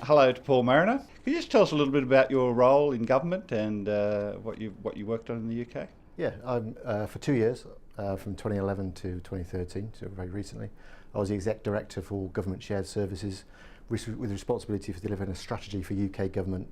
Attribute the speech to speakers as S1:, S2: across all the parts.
S1: Hello to Paul Marriner. Can you just tell us a little bit about your role in government and what you worked on in the UK?
S2: Yeah, for 2 years, from 2011 to 2013, so very recently, I was the Exec Director for Government Shared Services with responsibility for delivering a strategy for UK government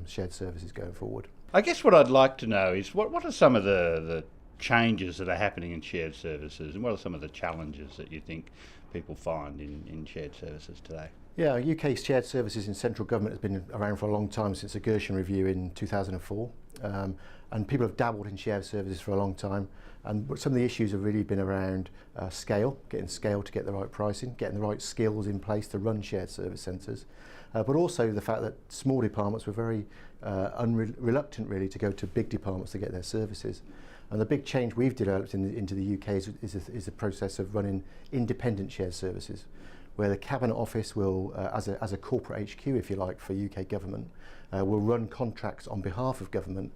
S2: shared services going forward.
S1: I guess what I'd like to know is what are some of the changes that are happening in shared services, and what are some of the challenges that you think people find in shared services today?
S2: Yeah, UK Shared Services in central government has been around for a long time, since the Gershon Review in 2004. And people have dabbled in shared services for a long time. And some of the issues have really been around scale, getting scale to get the right pricing, getting the right skills in place to run shared service centres. But also the fact that small departments were very reluctant really to go to big departments to get their services. And the big change we've developed into the UK is the process of running independent shared services, where the Cabinet Office will, as a corporate HQ, if you like, for UK government, will run contracts on behalf of government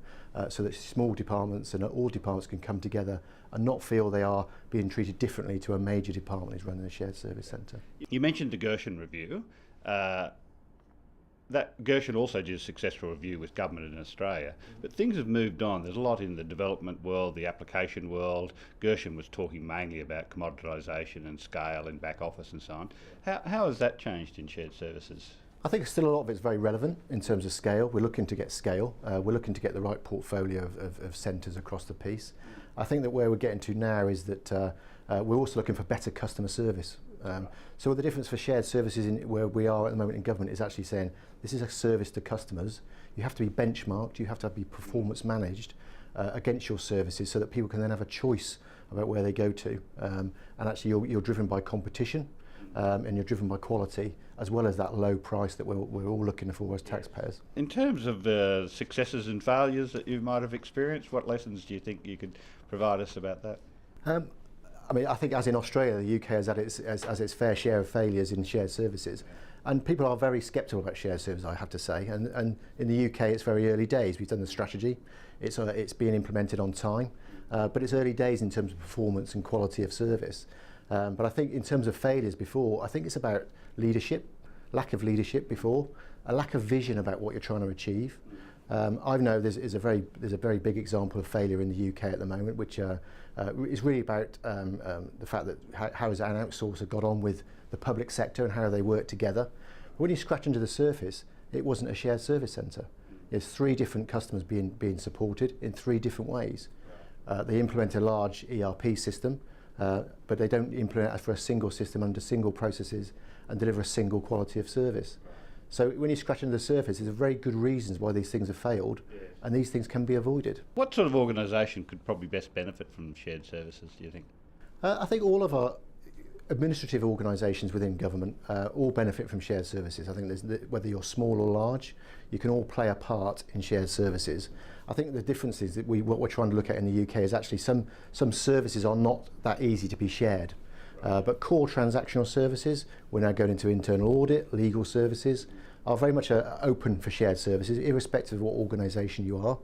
S2: so that small departments and all departments can come together and not feel they are being treated differently to a major department who's running a shared service centre.
S1: You mentioned the Gershon Review. That Gershon also did a successful review with government in Australia, but things have moved on. There's a lot in the development world, the application world. Gershon was talking mainly about commoditisation and scale in back office and so on. How has that changed in shared services?
S2: I think still a lot of it's very relevant in terms of scale. We're looking to get scale. We're looking to get the right portfolio of centres across the piece. I think that where we're getting to now is that we're also looking for better customer service. So the difference for shared services where we are at the moment in government is actually saying this is a service to customers. You have to be benchmarked, you have to be performance managed against your services so that people can then have a choice about where they go to. And actually you're driven by competition and you're driven by quality, as well as that low price that we're all looking for as taxpayers.
S1: In terms of the successes and failures that you might have experienced, what lessons do you think you could provide us about that?
S2: I mean, I think as in Australia, the UK has had its fair share of failures in shared services. And people are very sceptical about shared services, I have to say. And in the UK, it's very early days. We've done the strategy. It's being implemented on time. But it's early days in terms of performance and quality of service. But I think in terms of failures before, I think it's about leadership, lack of leadership before, a lack of vision about what you're trying to achieve. I know there's a very big example of failure in the UK at the moment, which is really about the fact that how has an outsourcer got on with the public sector and how they work together. But when you scratch under the surface, it wasn't a shared service centre. There's 3 different customers being supported in 3 different ways. They implement a large ERP system, but they don't implement it for a single system under single processes and deliver a single quality of service. So when you scratch under the surface, there's very good reasons why these things have failed, and these things can be avoided.
S1: What sort of organisation could probably best benefit from shared services, do you think?
S2: I think all of our administrative organisations within government all benefit from shared services. I think whether you're small or large, you can all play a part in shared services. I think the difference is that what we're trying to look at in the UK is actually some services are not that easy to be shared. But core transactional services, we're now going into internal audit, legal services, are very much open for shared services, irrespective of what organisation you are.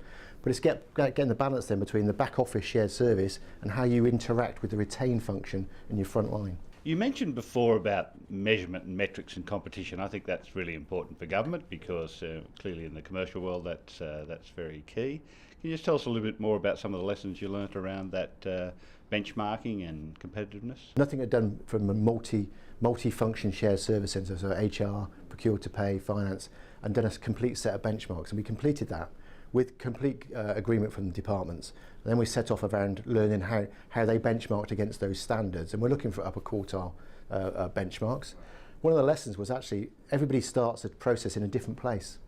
S2: But it's getting the balance then between the back office shared service and how you interact with the retained function in your front line.
S1: You mentioned before about measurement and metrics and competition. I think that's really important for government because clearly in the commercial world that's very key. Can you just tell us a little bit more about some of the lessons you learnt around that benchmarking and competitiveness?
S2: Nothing had done from a multi-function shared service centre, so HR, procure to pay, finance, and done a complete set of benchmarks. And we completed that with complete agreement from the departments. And then we set off around learning how they benchmarked against those standards. And we're looking for upper quartile benchmarks. One of the lessons was actually everybody starts the process in a different place.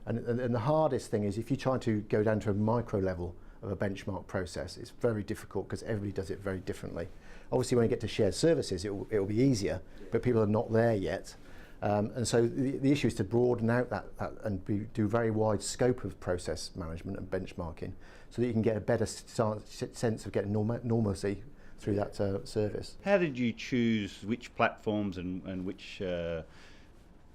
S2: And the hardest thing is if you try to go down to a micro level of a benchmark process, it's very difficult because everybody does it very differently. Obviously when you get to shared services, it will be easier, but people are not there yet. And so the issue is to broaden out that and do very wide scope of process management and benchmarking so that you can get a better sense of getting normalcy through that service.
S1: How did you choose which platforms and which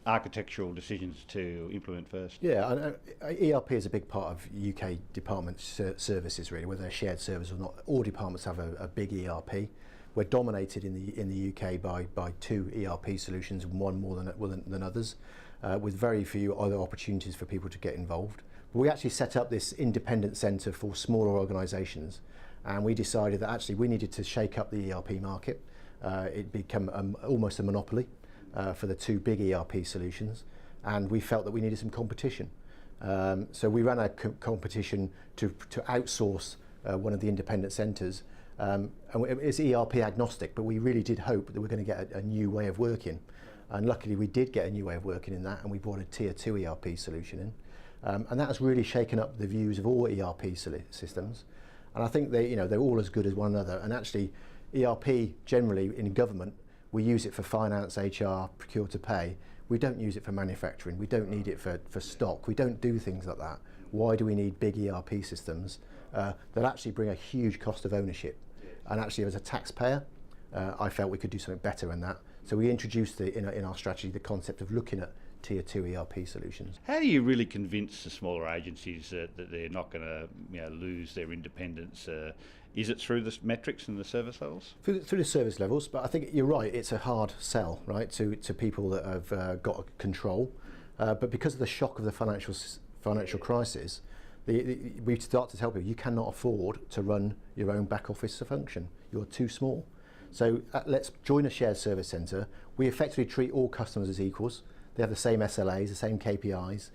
S1: architectural decisions to implement first?
S2: Yeah, ERP is a big part of UK department services really, whether they're shared service or not. All departments have a big ERP. we're dominated in the UK by 2 ERP solutions, and one more than others, with very few other opportunities for people to get involved. But we actually set up this independent centre for smaller organisations, and we decided that actually we needed to shake up the ERP market. It became almost a monopoly for the 2 big ERP solutions, and we felt that we needed some competition. So we ran a competition to outsource one of the independent centres, and it's ERP agnostic, but we really did hope that we're going to get a new way of working, and luckily we did get a new way of working in that, and we brought a tier 2 ERP solution in, and that has really shaken up the views of all ERP systems, and I think they're all as good as one another. And actually ERP generally in government, we use it for finance, HR, procure to pay. We don't use it for manufacturing. We don't need it for stock. We don't do things like that. Why do we need big ERP systems that actually bring a huge cost of ownership? And actually, as a taxpayer, I felt we could do something better than that. So we introduced in our strategy the concept of looking at tier 2 ERP solutions.
S1: How do you really convince the smaller agencies that they're not going to lose their independence? Is it through the metrics and the service levels?
S2: Through the service levels, but I think you're right, it's a hard sell, right, to people that have got control. But because of the shock of the financial crisis, we start to tell people you cannot afford to run your own back office function. You're too small. So let's join a shared service centre. We effectively treat all customers as equals. They have the same SLAs, the same KPIs.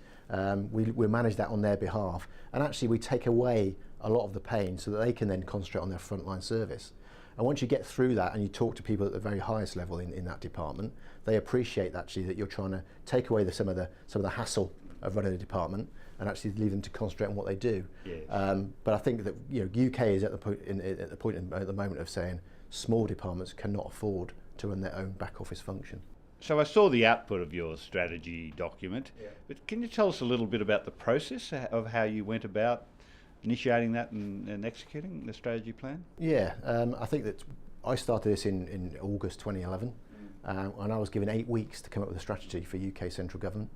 S2: We manage that on their behalf, and actually we take away a lot of the pain so that they can then concentrate on their frontline service. And once you get through that and you talk to people at the very highest level in that department, they appreciate actually that you're trying to take away some of the hassle of running a department and actually leave them to concentrate on what they do. Yes. But I think that UK is at the point at the moment of saying small departments cannot afford to run their own back office function.
S1: So I saw the output of your strategy document, but can you tell us a little bit about the process of how you went about initiating that and executing the strategy plan?
S2: Yeah, I think that I started this in August 2011, and I was given 8 weeks to come up with a strategy for UK central government,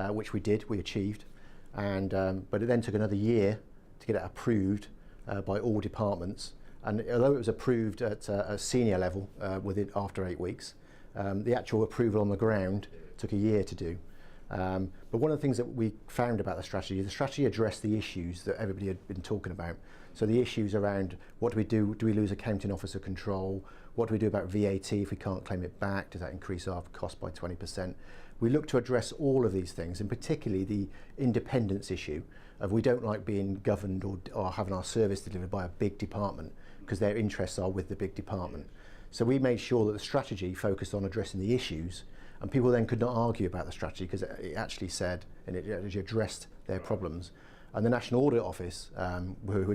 S2: which we did, we achieved, and but it then took another year to get it approved by all departments, and although it was approved at a senior level after 8 weeks, the actual approval on the ground took a year to do. But one of the things that we found about the strategy addressed the issues that everybody had been talking about. So the issues around what do we lose accounting officer control? What do we do about VAT if we can't claim it back? Does that increase our cost by 20%? We look to address all of these things, and particularly the independence issue of we don't like being governed or having our service delivered by a big department because their interests are with the big department. So we made sure that the strategy focused on addressing the issues, and people then could not argue about the strategy because it actually said, and it addressed their problems. And the National Audit Office, who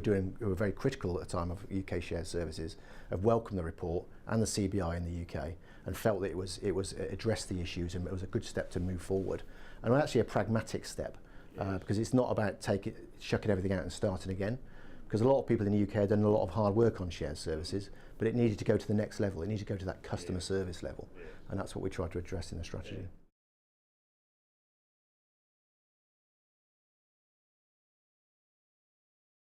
S2: were very critical at the time of UK Shared Services, have welcomed the report, and the CBI in the UK, and felt that it addressed the issues and it was a good step to move forward. And actually a pragmatic step, because it's not about shucking everything out and starting again. Because a lot of people in the UK have done a lot of hard work on shared services, but it needed to go to the next level. It needed to go to that customer service level, and that's what we tried to address in the strategy.